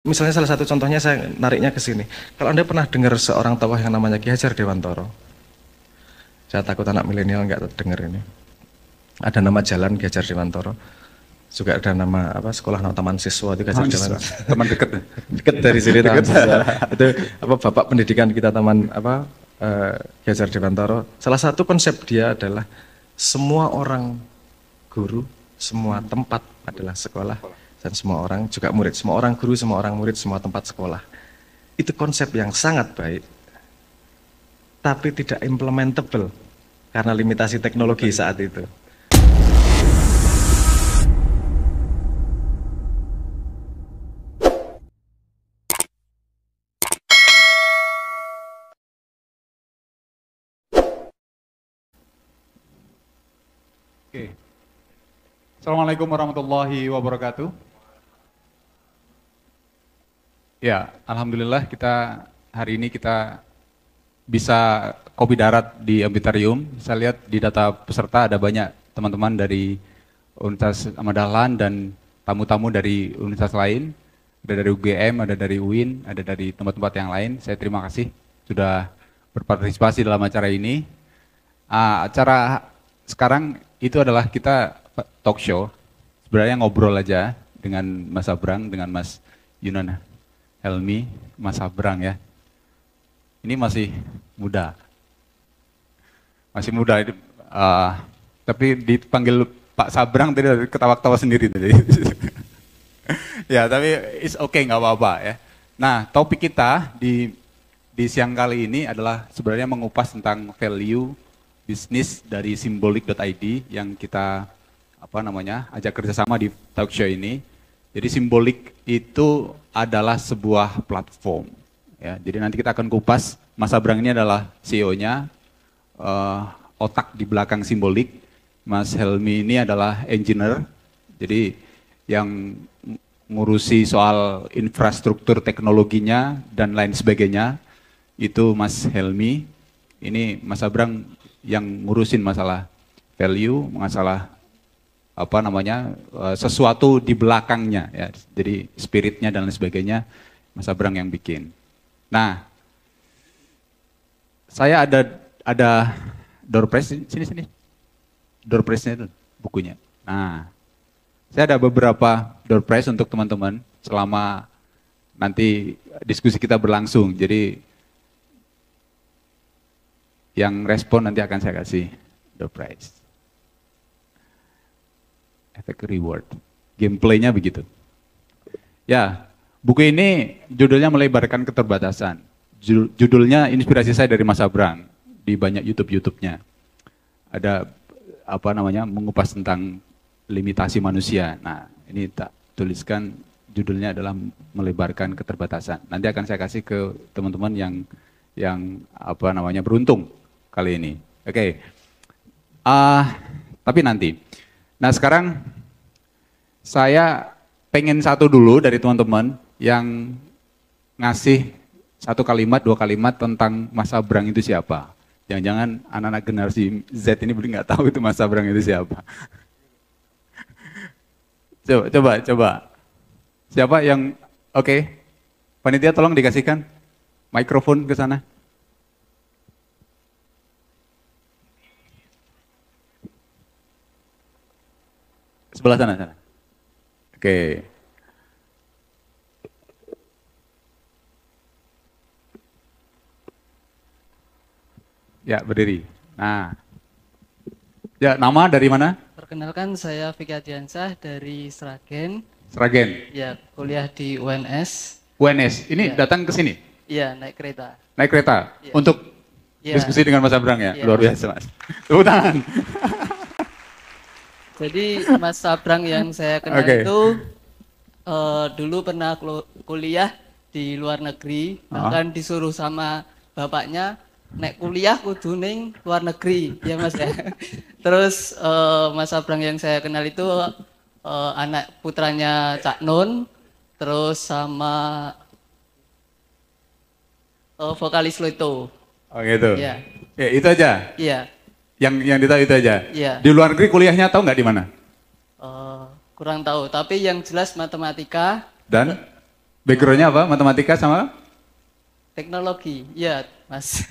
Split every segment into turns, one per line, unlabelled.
Misalnya salah satu contohnya saya nariknya ke sini. Kalau Anda pernah dengar seorang tokoh yang namanya Ki Hajar Dewantoro, saya takut anak milenial nggak dengar ini. Ada nama jalan Ki Hajar Dewantoro, juga ada nama apa sekolah nama taman siswa itu Ki Hajar Dewantoro.
Teman dekat.
Dekat dari sini taman siswa. Itu apa bapak pendidikan kita taman apa Ki Hajar Dewantoro. Salah satu konsep dia adalah semua orang guru, semua tempat adalah sekolah dan semua orang juga murid, semua orang guru, semua orang murid, semua tempat sekolah. Itu konsep yang sangat baik, tapi tidak implementable karena limitasi teknologi saat itu.
Oke. Assalamualaikum warahmatullahi wabarakatuh. Ya, alhamdulillah hari ini kita bisa kopi darat di Ambitarium. Saya lihat di data peserta ada banyak teman-teman dari Universitas Ahmad Dahlan dan tamu-tamu dari universitas lain. Ada dari UGM, ada dari UIN, ada dari tempat-tempat yang lain. Saya terima kasih sudah berpartisipasi dalam acara ini. Acara sekarang itu adalah kita talk show. Sebenarnya ngobrol aja dengan Mas Abrang, dengan Mas Yunan Helmi, Mas Abrang ya. Ini masih muda. Masih muda, tapi dipanggil Pak Sabrang tadi ketawa-ketawa sendiri tadi. Ya, tapi it's okay, nggak apa-apa ya. Nah, topik kita di siang kali ini adalah sebenarnya mengupas tentang value bisnis dari Symbolic.id yang kita ajak kerjasama di talk show ini. Jadi Symbolic itu adalah sebuah platform. Ya, jadi nanti kita akan kupas. Mas Abrang ini adalah CEO-nya, otak di belakang Symbolic. Mas Helmi ini adalah engineer, jadi yang ngurusi soal infrastruktur teknologinya dan lain sebagainya. Itu Mas Helmi. Ini Mas Abrang yang ngurusin masalah value, masalah sesuatu di belakangnya ya. Jadi spiritnya dan lain sebagainya Mas Abrang yang bikin. Nah, saya ada door prize sini. Door prize-nya itu bukunya. Nah, saya ada beberapa door prize untuk teman-teman selama nanti diskusi kita berlangsung. Jadi yang respon nanti akan saya kasih door prize. Efek reward. Gameplaynya begitu. Ya, buku ini judulnya Melebarkan Keterbatasan. Judulnya inspirasi saya dari Mas Abrang di banyak YouTube-nya. Ada mengupas tentang limitasi manusia. Nah, ini tak tuliskan judulnya adalah Melebarkan Keterbatasan. Nanti akan saya kasih ke teman-teman yang beruntung kali ini. Oke. Tapi nanti. Nah, sekarang saya pengen satu dulu dari teman-teman yang ngasih satu kalimat, dua kalimat tentang Mas Abrang itu siapa. Jangan-jangan anak-anak generasi Z ini belum nggak tahu itu Mas Abrang itu siapa. Coba. Siapa yang oke. Panitia tolong dikasihkan mikrofon ke sana. Sebelah sana. Oke. Ya, berdiri. Nah. Ya, nama dari mana?
Perkenalkan, saya Vicky Adiansah dari Sragen.
Sragen.
Ya, kuliah di UNS.
UNS. Ini
ya.
Datang ke sini?
Iya, naik kereta.
Naik kereta?
Ya.
Untuk
ya.
Diskusi dengan Mas Abrang ya?
Ya.
Luar biasa, Mas. Tepuk tangan.
Jadi Mas Abrang yang saya kenal itu dulu pernah kuliah di luar negeri, bahkan disuruh sama bapaknya naik kuliah kudu ning luar negeri, ya Mas ya. Terus Mas Abrang yang saya kenal itu anak putranya Cak Nun, terus sama vokalis Loito.
Oh gitu.
Ya.
Ya, itu aja.
Iya.
Yang ditahu itu aja.
Iya.
Di luar negeri kuliahnya tahu nggak di mana?
Kurang tahu, tapi yang jelas matematika
dan Backgroundnya apa? Matematika sama?
Teknologi, ya Mas.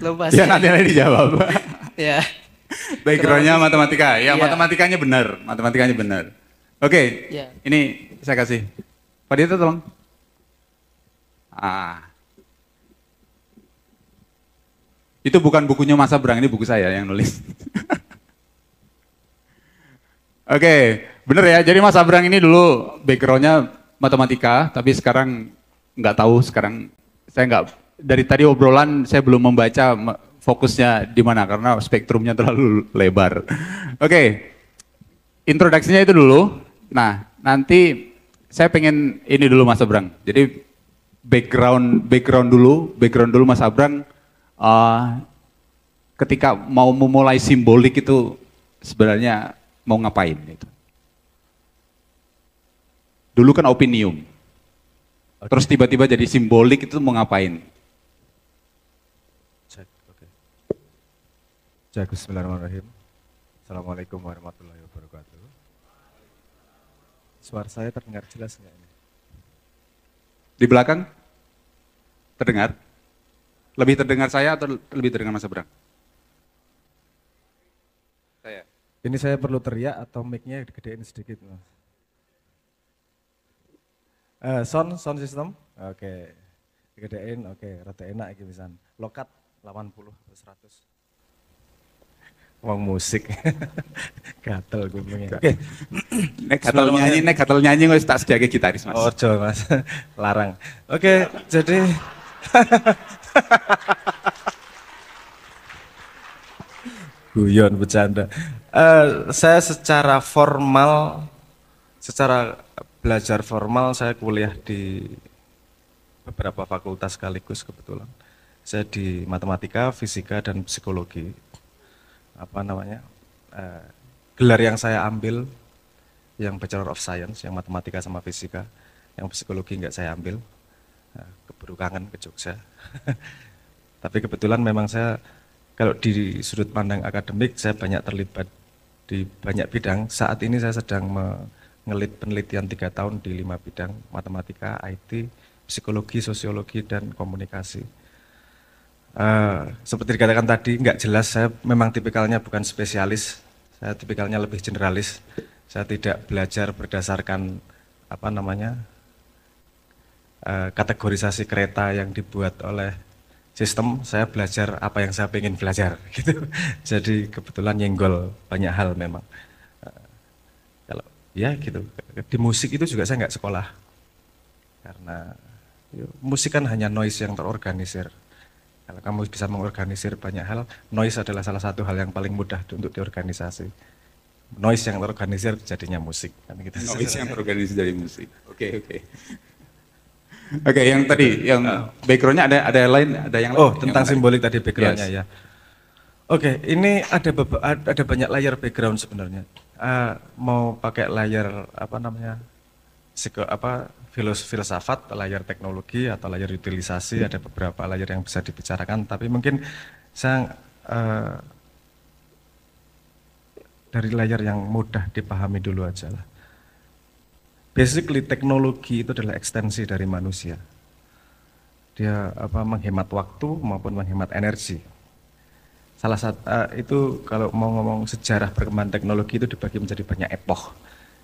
Lupa
Ya
sih.
nanti dijawab.
Ya.
Backgroundnya matematika. Ya
Iya.
matematikanya benar. Matematikanya benar. Oke,
Iya.
ini saya kasih. Pak Dito tolong. Itu bukan bukunya Mas Abrang, ini buku saya yang nulis. Oke, bener ya. Jadi Mas Abrang ini dulu backgroundnya matematika, tapi sekarang nggak tahu. Sekarang saya nggak, dari tadi obrolan saya belum membaca fokusnya di mana karena spektrumnya terlalu lebar. Oke, introduksinya itu dulu. Nah, nanti saya pengen ini dulu Mas Abrang. Jadi background dulu Mas Abrang. Ketika mau memulai simbolik itu sebenarnya mau ngapain itu? Dulu kan opinium, terus tiba-tiba jadi simbolik itu mau ngapain?
Cek, bismillahirrahmanirrahim. Assalamualaikum warahmatullahi wabarakatuh. Suara saya terdengar jelas nggak ini?
Di belakang terdengar? Lebih terdengar saya atau lebih terdengar Mas Abrang? Saya.
Ini saya perlu teriak atau mic-nya digedein sedikit, Mas? Sound system? Oke. Digedein, oke. Rada enak iki pisan. Lokat 80 100. Wong musik. Gatel gue ngomongnya. Oke.
Nek gatel nyanyi wis tak sediake gitaris, Mas.
Ojo, Mas. Larang. Oke, jadi guyon bercanda. Saya secara belajar formal saya kuliah di beberapa fakultas sekaligus kebetulan. Saya di matematika, fisika dan psikologi. Gelar yang saya ambil yang Bachelor of Science, yang matematika sama fisika, yang psikologi enggak saya ambil. Keburu kangen ke Jogja. Tapi kebetulan memang saya kalau di sudut pandang akademik saya banyak terlibat di banyak bidang. Saat ini saya sedang mengelit penelitian 3 tahun di 5 bidang, matematika, IT, psikologi, sosiologi, dan komunikasi. Seperti dikatakan tadi, nggak jelas, saya memang tipikalnya bukan spesialis, saya tipikalnya lebih generalis. Saya tidak belajar berdasarkan kategorisasi kereta yang dibuat oleh sistem, saya belajar apa yang saya ingin belajar gitu. Jadi kebetulan nyenggol banyak hal memang. Kalau ya gitu, di musik itu juga saya nggak sekolah karena musik kan hanya noise yang terorganisir. Kalau kamu bisa mengorganisir banyak hal, noise adalah salah satu hal yang paling mudah untuk diorganisasi. Noise yang terorganisir jadinya musik kan gitu.
Noise yang terorganisir dari musik. Oke. Oke, yang tadi, yang backgroundnya ada yang lain.
Oh, tentang simbolik tadi backgroundnya ya. Oke, ini ada banyak layer background sebenarnya. Mau pakai layer filsafat, layer teknologi atau layer utilisasi, ada beberapa layer yang bisa dibicarakan. Tapi mungkin saya dari layer yang mudah dipahami dulu aja lah. Basically teknologi itu adalah ekstensi dari manusia. Dia menghemat waktu maupun menghemat energi. Salah satu itu kalau mau ngomong sejarah perkembangan teknologi itu dibagi menjadi banyak epoch.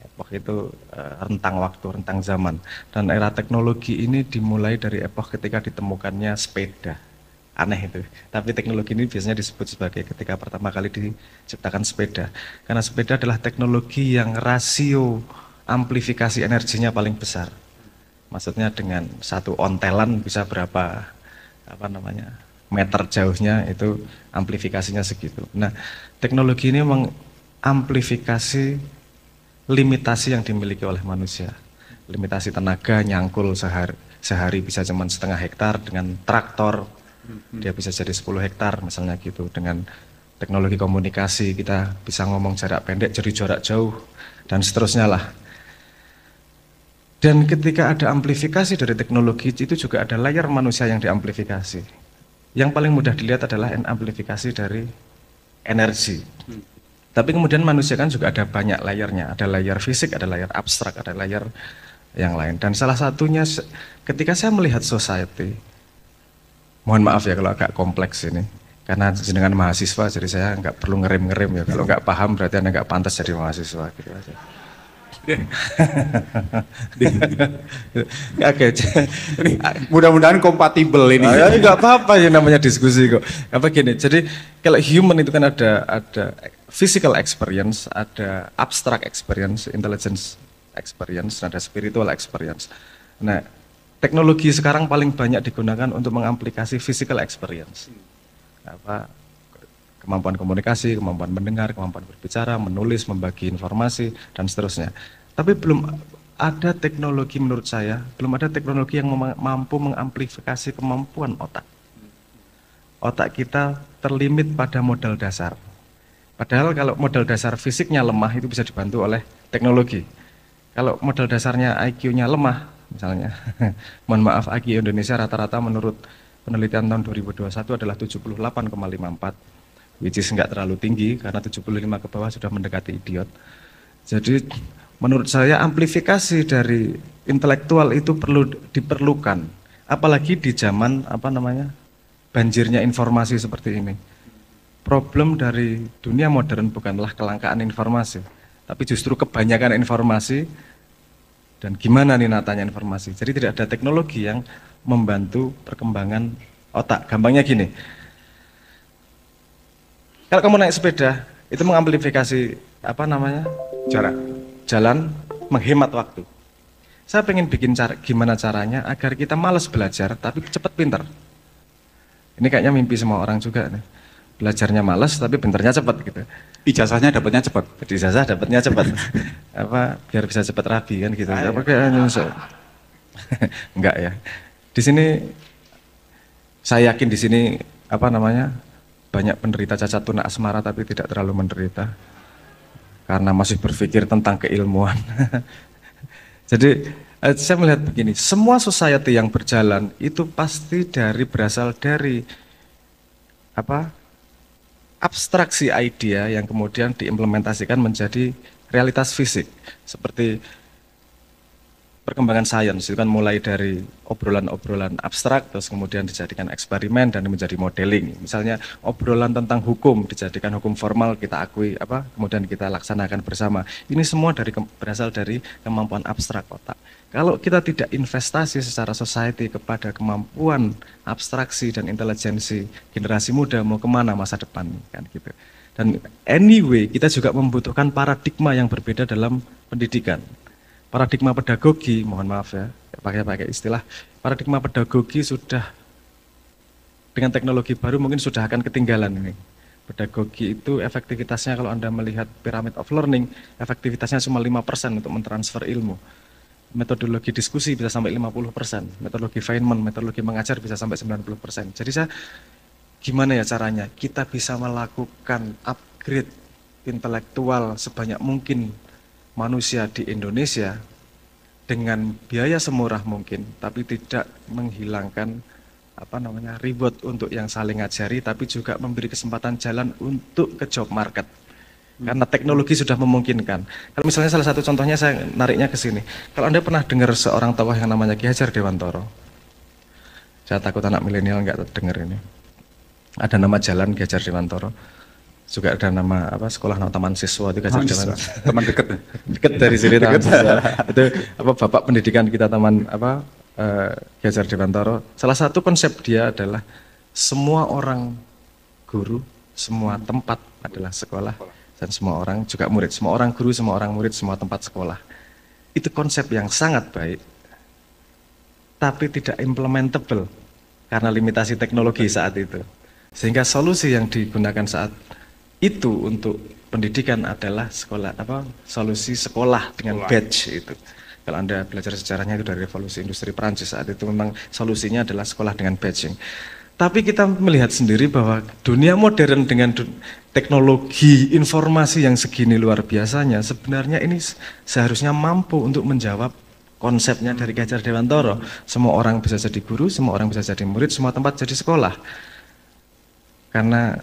Epoch itu rentang waktu, rentang zaman. Dan era teknologi ini dimulai dari epoch ketika ditemukannya sepeda. Aneh itu. Tapi teknologi ini biasanya disebut sebagai ketika pertama kali diciptakan sepeda. Karena sepeda adalah teknologi yang rasio amplifikasi energinya paling besar. Maksudnya dengan satu ontelan bisa berapa meter jauhnya, itu amplifikasinya segitu. Nah, teknologi ini mengamplifikasi limitasi yang dimiliki oleh manusia. Limitasi tenaga, nyangkul sehari bisa cuma setengah hektar, dengan traktor dia bisa jadi 10 hektar misalnya gitu. Dengan teknologi komunikasi kita bisa ngomong jarak pendek jadi jarak jauh dan seterusnya lah. Dan ketika ada amplifikasi dari teknologi itu juga ada layer manusia yang diamplifikasi. Yang paling mudah dilihat adalah amplifikasi dari energi. Tapi kemudian manusia kan juga ada banyak layernya. Ada layer fisik, ada layer abstrak, ada layer yang lain. Dan salah satunya ketika saya melihat society, mohon maaf ya kalau agak kompleks ini, karena dengan mahasiswa jadi saya nggak perlu ngerem-ngerem ya, kalau nggak paham berarti Anda nggak pantas jadi mahasiswa gitu aja. Oke,
mudah-mudahan kompatibel ini.
Nggak apa-apa ya, namanya diskusi kok. Apa gini, jadi kalau human itu kan ada physical experience, ada abstract experience, intelligence experience, ada spiritual experience. Nah, teknologi sekarang paling banyak digunakan untuk mengamplikasi physical experience. Kemampuan komunikasi, kemampuan mendengar, kemampuan berbicara, menulis, membagi informasi, dan seterusnya. Tapi belum ada teknologi, menurut saya, belum ada teknologi yang mampu mengamplifikasi kemampuan otak. Otak kita terlimit pada modal dasar. Padahal kalau modal dasar fisiknya lemah itu bisa dibantu oleh teknologi. Kalau modal dasarnya IQ-nya lemah, misalnya, mohon maaf, IQ Indonesia rata-rata menurut penelitian tahun 2021 adalah 78,54, which is nggak terlalu tinggi karena 75 ke bawah sudah mendekati idiot. Jadi menurut saya amplifikasi dari intelektual itu diperlukan, apalagi di zaman banjirnya informasi seperti ini. Problem dari dunia modern bukanlah kelangkaan informasi, tapi justru kebanyakan informasi dan gimana nih natanya informasi. Jadi tidak ada teknologi yang membantu perkembangan otak. Gampangnya gini, kalau kamu naik sepeda, itu mengamplifikasi jarak, jalan, menghemat waktu. Saya pengen bikin gimana caranya agar kita malas belajar tapi cepat pinter. Ini kayaknya mimpi semua orang juga nih. Belajarnya malas tapi pinternya cepat gitu.
Ijazahnya dapatnya cepat.
Ijazah dapatnya cepat. Biar bisa cepat rabi kan gitu. Enggak ya. Di sini saya yakin di sini banyak penderita cacat tuna asmara tapi tidak terlalu menderita karena masih berpikir tentang keilmuan. Jadi saya melihat begini, semua society yang berjalan itu pasti berasal dari abstraksi idea yang kemudian diimplementasikan menjadi realitas fisik. Seperti perkembangan sains itu kan mulai dari obrolan-obrolan abstrak terus kemudian dijadikan eksperimen dan menjadi modeling. Misalnya obrolan tentang hukum dijadikan hukum formal, kita akui kemudian kita laksanakan bersama. Ini semua berasal dari kemampuan abstrak otak. Kalau kita tidak investasi secara society kepada kemampuan abstraksi dan intelijensi generasi muda, mau kemana masa depan kan gitu. Dan anyway kita juga membutuhkan paradigma yang berbeda dalam pendidikan. Paradigma pedagogi, mohon maaf ya, pakai istilah, paradigma pedagogi sudah dengan teknologi baru mungkin sudah akan ketinggalan ini. Pedagogi itu efektivitasnya kalau Anda melihat pyramid of learning, efektivitasnya cuma 5% untuk mentransfer ilmu. Metodologi diskusi bisa sampai 50%, metodologi Feynman, metodologi mengajar bisa sampai 90%. Jadi gimana ya caranya kita bisa melakukan upgrade intelektual sebanyak mungkin manusia di Indonesia dengan biaya semurah mungkin, tapi tidak menghilangkan reward untuk yang saling ngajari, tapi juga memberi kesempatan jalan untuk ke job market. Karena teknologi sudah memungkinkan. Kalau misalnya salah satu contohnya saya nariknya ke sini. Kalau Anda pernah dengar seorang tokoh yang namanya Ki Hajar Dewantoro. Saya takut anak milenial nggak dengar ini. Ada nama jalan Ki Hajar Dewantoro. Juga ada nama sekolah taman siswa itu Ki Hajar Dewantoro.
Teman dekat.
Dekat dari sini dekat. Itu bapak pendidikan kita Ki Hajar Dewantoro. Salah satu konsep dia adalah semua orang guru, semua tempat adalah sekolah. Dan semua orang juga murid, semua orang guru, semua orang murid, semua tempat sekolah. Itu konsep yang sangat baik, tapi tidak implementable karena limitasi teknologi saat itu. Sehingga solusi yang digunakan saat itu untuk pendidikan adalah solusi sekolah dengan badge itu. Kalau Anda belajar sejarahnya itu dari revolusi industri Prancis saat itu memang solusinya adalah sekolah dengan badging. Tapi kita melihat sendiri bahwa dunia modern dengan teknologi informasi yang segini luar biasanya, sebenarnya ini seharusnya mampu untuk menjawab konsepnya dari Ki Hajar Dewantoro. Semua orang bisa jadi guru, semua orang bisa jadi murid, semua tempat jadi sekolah. Karena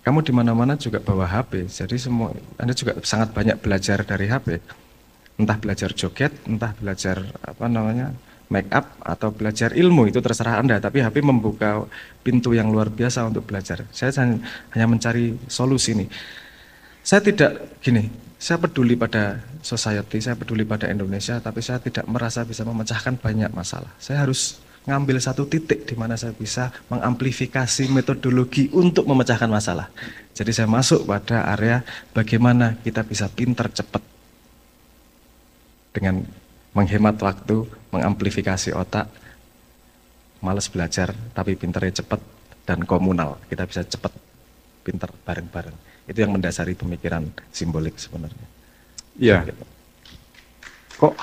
kamu di mana-mana juga bawa HP, jadi Anda juga sangat banyak belajar dari HP. Entah belajar joget, entah belajar apa namanya make up atau belajar ilmu, itu terserah Anda, tapi HP membuka pintu yang luar biasa untuk belajar. Saya hanya mencari solusi nih. Saya tidak gini, saya peduli pada society, saya peduli pada Indonesia, tapi saya tidak merasa bisa memecahkan banyak masalah. Saya harus ngambil satu titik di mana saya bisa mengamplifikasi metodologi untuk memecahkan masalah. Jadi saya masuk pada area bagaimana kita bisa pintar cepat dengan menghemat waktu, mengamplifikasi otak, malas belajar, tapi pintarnya cepat dan komunal. Kita bisa cepat, pintar bareng-bareng. Itu yang mendasari pemikiran simbolik sebenarnya.
Iya. Kok